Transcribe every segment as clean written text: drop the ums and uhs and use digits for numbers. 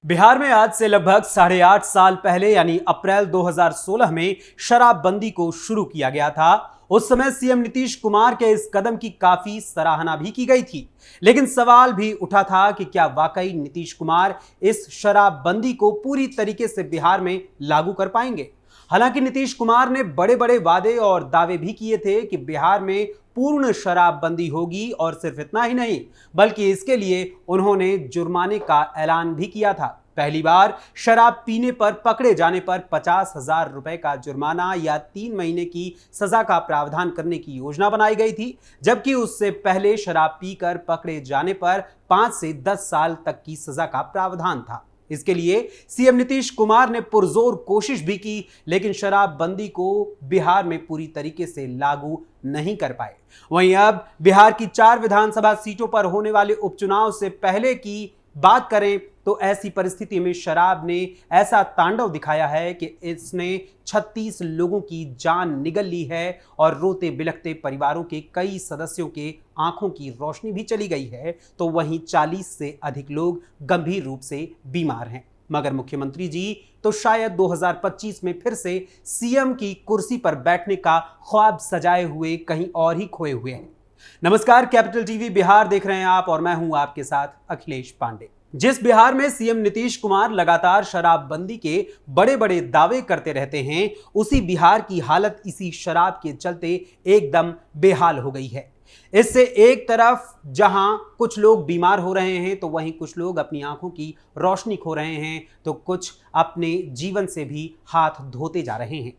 बिहार में आज से लगभग 8.5 साल पहले यानी अप्रैल 2016 में शराबबंदी को शुरू किया गया था। उस समय सीएम नीतीश कुमार के इस कदम की काफी सराहना भी की गई थी, लेकिन सवाल भी उठा था कि क्या वाकई नीतीश कुमार इस शराबबंदी को पूरी तरीके से बिहार में लागू कर पाएंगे। हालांकि नीतीश कुमार ने बड़े बड़े वादे और दावे भी किए थे कि बिहार में पूर्ण शराबबंदी होगी, और सिर्फ इतना ही नहीं बल्कि इसके लिए उन्होंने जुर्माने का ऐलान भी किया था। पहली बार शराब पीने पर पकड़े जाने पर 50,000 रुपए का जुर्माना या 3 महीने की सजा का प्रावधान करने की योजना बनाई गई थी, जबकि उससे पहले शराब पीकर पकड़े जाने पर 5 से 10 साल तक की सजा का प्रावधान था। इसके लिए सीएम नीतीश कुमार ने पुरजोर कोशिश भी की, लेकिन शराबबंदी को बिहार में पूरी तरीके से लागू नहीं कर पाए। वहीं अब बिहार की 4 विधानसभा सीटों पर होने वाले उपचुनाव से पहले की बात करें तो ऐसी परिस्थिति में शराब ने ऐसा तांडव दिखाया है कि इसने 36 लोगों की जान निगल ली है और रोते बिलखते परिवारों के कई सदस्यों के आंखों की रोशनी भी चली गई है, तो वहीं 40 से अधिक लोग गंभीर रूप से बीमार हैं। मगर मुख्यमंत्री जी तो शायद 2025 में फिर से सीएम की कुर्सी पर बैठने का ख्वाब सजाए हुए कहीं और ही खोए हुए हैं। नमस्कार, कैपिटल टीवी बिहार देख रहे हैं आप और मैं हूं आपके साथ अखिलेश पांडे। जिस बिहार में सीएम नीतीश कुमार लगातार शराबबंदी के बड़े बड़े दावे करते रहते हैं, उसी बिहार की हालत इसी शराब के चलते एकदम बेहाल हो गई है। इससे एक तरफ जहां कुछ लोग बीमार हो रहे हैं, तो वहीं कुछ लोग अपनी आंखों की रोशनी खो रहे हैं, तो कुछ अपने जीवन से भी हाथ धोते जा रहे हैं।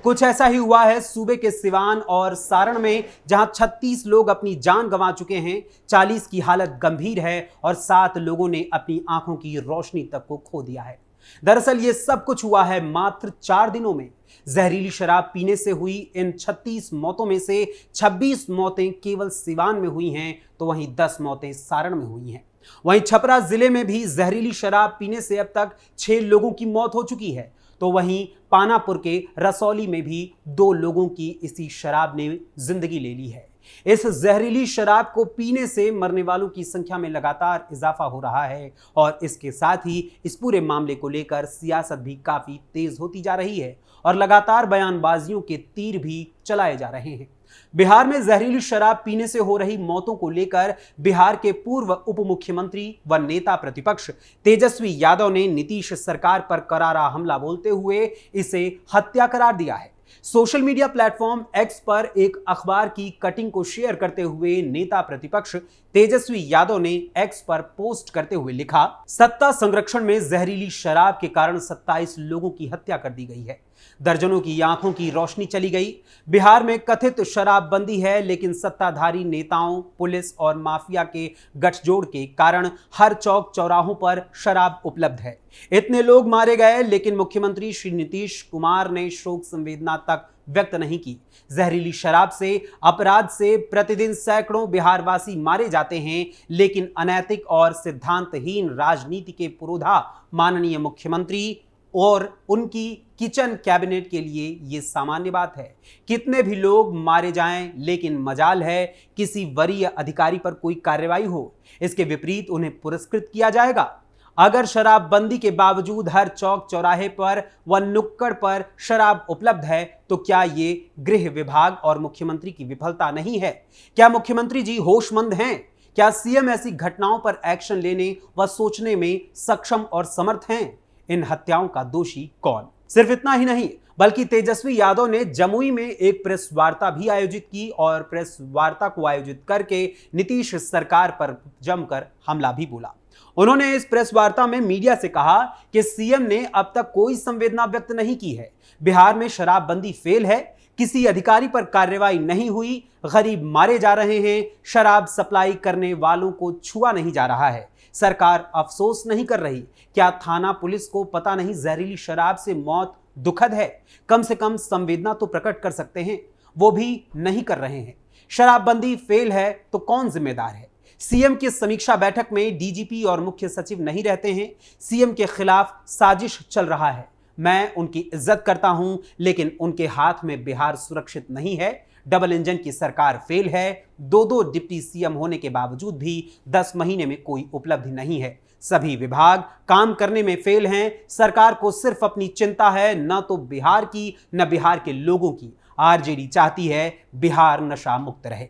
कुछ ऐसा ही हुआ है सूबे के सिवान और सारण में, जहां 36 लोग अपनी जान गंवा चुके हैं, 40 की हालत गंभीर है और 7 लोगों ने अपनी आंखों की रोशनी तक को खो दिया है। दरअसल ये सब कुछ हुआ है मात्र 4 दिनों में। जहरीली शराब पीने से हुई इन 36 मौतों में से 26 मौतें केवल सिवान में हुई हैं, तो वहीं 10 मौतें सारण में हुई हैं। वहीं छपरा जिले में भी जहरीली शराब पीने से अब तक 6 लोगों की मौत हो चुकी है, तो वहीं पानापुर के रसौली में भी 2 लोगों की इसी शराब ने जिंदगी ले ली है। इस जहरीली शराब को पीने से मरने वालों की संख्या में लगातार इजाफा हो रहा है और इसके साथ ही इस पूरे मामले को लेकर सियासत भी काफी तेज होती जा रही है और लगातार बयानबाजियों के तीर भी चलाए जा रहे हैं। बिहार में जहरीली शराब पीने से हो रही मौतों को लेकर बिहार के पूर्व उप मुख्यमंत्री व नेता प्रतिपक्ष तेजस्वी यादव ने नीतीश सरकार पर करारा हमला बोलते हुए इसे हत्या करार दिया है। सोशल मीडिया प्लेटफॉर्म एक्स पर एक अखबार की कटिंग को शेयर करते हुए नेता प्रतिपक्ष तेजस्वी यादव ने एक्स पर पोस्ट करते हुए लिखा, सत्ता संरक्षण में जहरीली शराब के कारण 27 लोगों की हत्या कर दी गई है, दर्जनों की आंखों की रोशनी चली गई। बिहार में कथित शराबबंदी है, लेकिन सत्ताधारी नेताओं, पुलिस और माफिया के गठजोड़ के कारण हर चौक चौराहों पर शराब उपलब्ध है। इतने लोग मारे गए, लेकिन मुख्यमंत्री श्री नीतीश कुमार ने शोक संवेदना तक व्यक्त नहीं की। जहरीली शराब से, अपराध से प्रतिदिन सैकड़ों बिहारवासी मारे जाते हैं, लेकिन अनैतिक और सिद्धांतहीन राजनीति के पुरोधा माननीय मुख्यमंत्री और उनकी किचन कैबिनेट के लिए यह सामान्य बात है। कितने भी लोग मारे जाएं, लेकिन मजाल है किसी वरीय अधिकारी पर कोई कार्रवाई हो, इसके विपरीत उन्हें पुरस्कृत किया जाएगा। अगर शराबबंदी के बावजूद हर चौक चौराहे पर व नुक्कड़ पर शराब उपलब्ध है, तो क्या ये गृह विभाग और मुख्यमंत्री की विफलता नहीं है? क्या मुख्यमंत्री जी होशमंद हैं? क्या सीएम ऐसी घटनाओं पर एक्शन लेने व सोचने में सक्षम और समर्थ हैं? इन हत्याओं का दोषी कौन? सिर्फ इतना ही नहीं बल्कि तेजस्वी यादव ने जमुई में एक प्रेस वार्ता भी आयोजित की और प्रेस वार्ता को आयोजित करके नीतीश सरकार पर जमकर हमला भी बोला। उन्होंने इस प्रेस वार्ता में मीडिया से कहा कि सीएम ने अब तक कोई संवेदना व्यक्त नहीं की है। बिहार में शराबबंदी फेल है, किसी अधिकारी पर कार्रवाई नहीं हुई, गरीब मारे जा रहे हैं, शराब सप्लाई करने वालों को छुआ नहीं जा रहा है, सरकार अफसोस नहीं कर रही। क्या थाना पुलिस को पता नहीं जहरीली शराब से मौत दुखद है? कम से कम संवेदना तो प्रकट कर सकते हैं, वो भी नहीं कर रहे हैं। शराबबंदी फेल है तो कौन जिम्मेदार है? सीएम की समीक्षा बैठक में डीजीपी और मुख्य सचिव नहीं रहते हैं। सीएम के खिलाफ साजिश चल रहा है। मैं उनकी इज्जत करता हूं, लेकिन उनके हाथ में बिहार सुरक्षित नहीं है। डबल इंजन की सरकार फेल है। 2 डिप्टी सीएम होने के बावजूद भी 10 महीने में कोई उपलब्धि नहीं है। सभी विभाग काम करने में फेल हैं। सरकार को सिर्फ अपनी चिंता है, न तो बिहार की न बिहार के लोगों की। आरजेडी चाहती है बिहार नशा मुक्त रहे।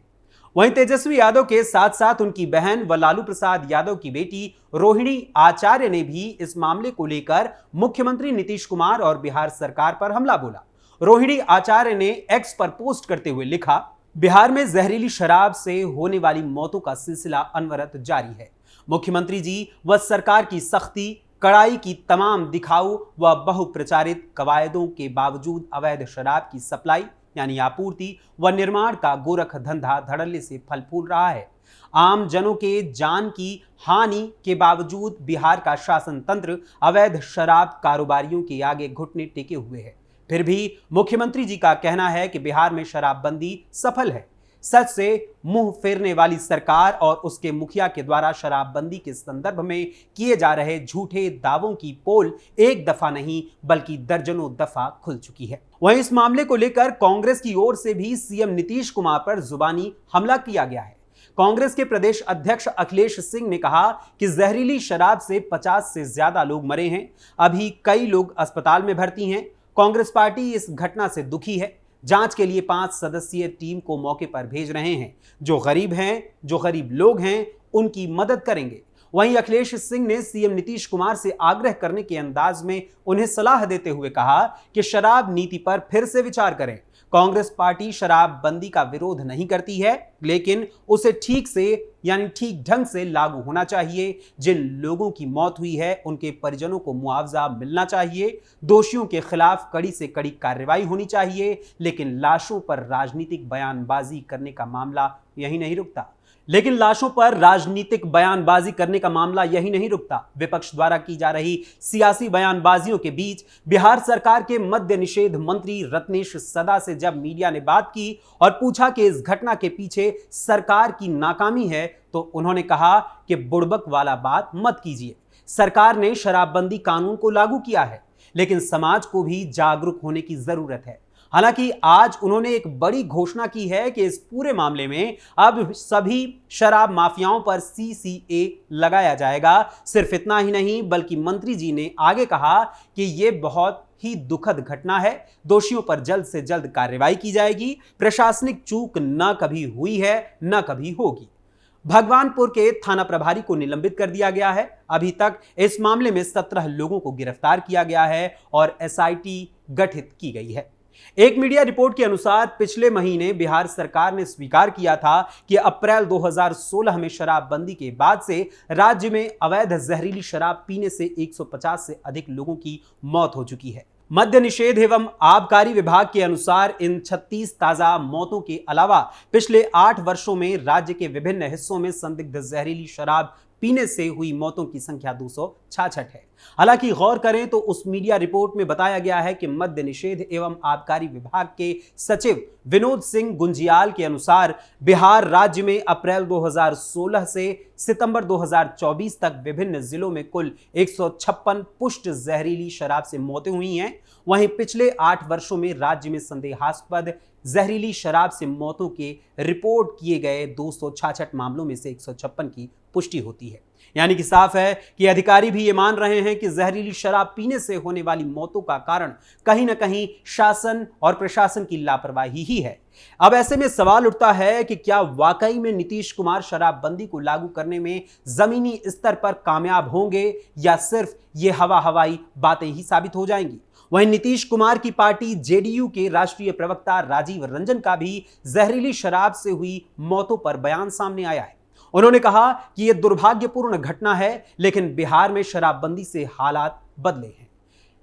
वहीं तेजस्वी यादव के साथ साथ उनकी बहन व लालू प्रसाद यादव की बेटी रोहिणी आचार्य ने भी इस मामले को लेकर मुख्यमंत्री नीतीश कुमार और बिहार सरकार पर हमला बोला। रोहिणी आचार्य ने एक्स पर पोस्ट करते हुए लिखा, बिहार में जहरीली शराब से होने वाली मौतों का सिलसिला अनवरत जारी है। मुख्यमंत्री जी व सरकार की सख्ती कड़ाई की तमाम दिखाऊ व बहुप्रचारित कवायदों के बावजूद अवैध शराब की सप्लाई यानी आपूर्ति व निर्माण का गोरख धंधा धड़ल्ले से फल फूल रहा है। आम जनों के जान की हानि के बावजूद बिहार का शासन तंत्र अवैध शराब कारोबारियों के आगे घुटने टेके हुए है। फिर भी मुख्यमंत्री जी का कहना है कि बिहार में शराबबंदी सफल है। सच से मुंह फेरने वाली सरकार और उसके मुखिया के द्वारा शराबबंदी के संदर्भ में किए जा रहे झूठे दावों की पोल एक दफा नहीं बल्कि दर्जनों दफा खुल चुकी है। वहीं इस मामले को लेकर कांग्रेस की ओर से भी सीएम नीतीश कुमार पर जुबानी हमला किया गया है। कांग्रेस के प्रदेश अध्यक्ष अखिलेश सिंह ने कहा कि जहरीली शराब से 50 से ज्यादा लोग मरे हैं। अभी कई लोग अस्पताल में भर्ती हैं। कांग्रेस पार्टी इस घटना से दुखी है। जांच के लिए 5 सदस्यीय टीम को मौके पर भेज रहे हैं। जो गरीब लोग हैं उनकी मदद करेंगे। वहीं अखिलेश सिंह ने सीएम नीतीश कुमार से आग्रह करने के अंदाज में उन्हें सलाह देते हुए कहा कि शराब नीति पर फिर से विचार करें। कांग्रेस पार्टी शराबबंदी का विरोध नहीं करती है, लेकिन उसे ठीक ढंग से लागू होना चाहिए। जिन लोगों की मौत हुई है उनके परिजनों को मुआवजा मिलना चाहिए। दोषियों के खिलाफ कड़ी से कड़ी कार्रवाई होनी चाहिए। लेकिन लाशों पर राजनीतिक बयानबाजी करने का मामला यही नहीं रुकता। विपक्ष द्वारा की जा रही सियासी बयानबाजियों के बीच बिहार सरकार के मद्य निषेध मंत्री रत्नेश सदा से जब मीडिया ने बात की और पूछा कि इस घटना के पीछे सरकार की नाकामी है, तो उन्होंने कहा कि बुड़बक वाला बात मत कीजिए। सरकार ने शराबबंदी कानून को लागू किया है, लेकिन समाज को भी जागरूक होने की जरूरत है। हालांकि आज उन्होंने एक बड़ी घोषणा की है कि इस पूरे मामले में अब सभी शराब माफियाओं पर CCA लगाया जाएगा। सिर्फ इतना ही नहीं बल्कि मंत्री जी ने आगे कहा कि यह बहुत ही दुखद घटना है। दोषियों पर जल्द से जल्द कार्रवाई की जाएगी। प्रशासनिक चूक न कभी हुई है न कभी होगी। भगवानपुर के थाना प्रभारी को निलंबित कर दिया गया है। अभी तक इस मामले में 17 लोगों को गिरफ्तार किया गया है और SIT गठित की गई है। एक मीडिया रिपोर्ट के अनुसार पिछले महीने बिहार सरकार ने स्वीकार किया था कि अप्रैल 2016 में शराबबंदी के बाद से राज्य में अवैध जहरीली शराब पीने से 150 से अधिक लोगों की मौत हो चुकी है। मद्य निषेध एवं आबकारी विभाग के अनुसार इन 36 ताजा मौतों के अलावा पिछले 8 वर्षों में राज्य के विभिन्न हिस्सों में संदिग्ध जहरीली शराब पीने से हुई मौतों की संख्या 266 है। हालांकि गौर करें तो उस मीडिया रिपोर्ट में बताया गया है कि मद्य निषेध एवं आबकारी विभाग के सचिव विनोद सिंह गुंजियाल के अनुसार बिहार राज्य में अप्रैल 2016 से सितंबर 2024 तक विभिन्न जिलों में कुल 156 पुष्ट जहरीली शराब से मौतें हुई हैं। वहीं पिछले 8 वर्षों में राज्य में संदेहास्पद जहरीली शराब से मौतों के रिपोर्ट किए गए 266 मामलों में से 156 की पुष्टि होती है। यानी कि साफ है कि अधिकारी भी ये मान रहे हैं कि जहरीली शराब पीने से होने वाली मौतों का कारण कहीं ना कहीं शासन और प्रशासन की लापरवाही ही है। अब ऐसे में सवाल उठता है कि क्या वाकई में नीतीश कुमार शराबबंदी को लागू करने में जमीनी स्तर पर कामयाब होंगे या सिर्फ ये हवाई बातें ही साबित हो जाएंगी। वहीं नीतीश कुमार की पार्टी JDU के राष्ट्रीय प्रवक्ता राजीव रंजन का भी जहरीली शराब से हुई मौतों पर बयान सामने आया है। उन्होंने कहा कि यह दुर्भाग्यपूर्ण घटना है, लेकिन बिहार में शराबबंदी से हालात बदले हैं।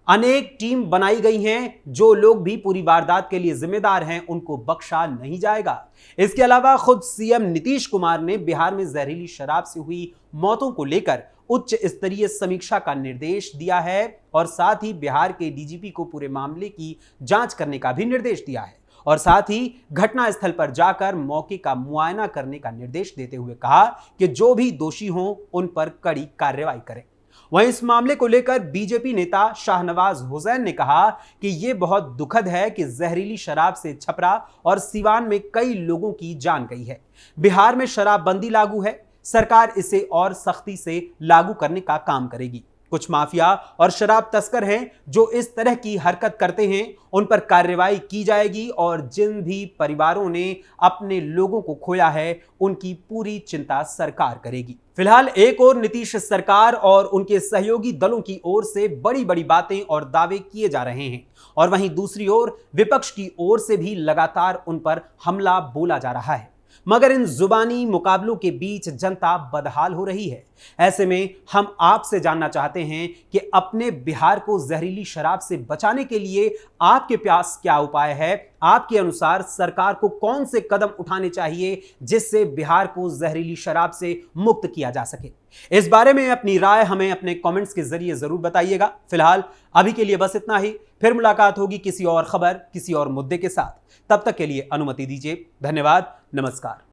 अनेक टीम बनाई गई हैं। जो लोग भी पूरी वारदात के लिए जिम्मेदार हैं उनको बख्शा नहीं जाएगा। इसके अलावा खुद सीएम नीतीश कुमार ने बिहार में जहरीली शराब से हुई मौतों को लेकर उच्च स्तरीय समीक्षा का निर्देश दिया है और साथ ही बिहार के DGP को पूरे मामले की जांच करने का भी निर्देश दिया है और साथ ही घटनास्थल पर जाकर मौके का मुआयना करने का निर्देश देते हुए कहा कि जो भी दोषी हों उन पर कड़ी कार्रवाई करें। वहीं इस मामले को लेकर बीजेपी नेता शाहनवाज हुसैन ने कहा कि यह बहुत दुखद है कि जहरीली शराब से छपरा और सीवान में कई लोगों की जान गई है। बिहार में शराबबंदी लागू है, सरकार इसे और सख्ती से लागू करने का काम करेगी। कुछ माफिया और शराब तस्कर हैं जो इस तरह की हरकत करते हैं, उन पर कार्रवाई की जाएगी और जिन भी परिवारों ने अपने लोगों को खोया है उनकी पूरी चिंता सरकार करेगी। फिलहाल एक और नीतीश सरकार और उनके सहयोगी दलों की ओर से बड़ी बड़ी बातें और दावे किए जा रहे हैं और वहीं दूसरी ओर विपक्ष की ओर से भी लगातार उन पर हमला बोला जा रहा है। मगर इन जुबानी मुकाबलों के बीच जनता बदहाल हो रही है। ऐसे में हम आपसे जानना चाहते हैं कि अपने बिहार को जहरीली शराब से बचाने के लिए आपके पास क्या उपाय है? आपके अनुसार सरकार को कौन से कदम उठाने चाहिए जिससे बिहार को जहरीली शराब से मुक्त किया जा सके? इस बारे में अपनी राय हमें अपने कमेंट्स के जरिए जरूर बताइएगा। फिलहाल अभी के लिए बस इतना ही। फिर मुलाकात होगी किसी और खबर, किसी और मुद्दे के साथ। तब तक के लिए अनुमति दीजिए। धन्यवाद। नमस्कार।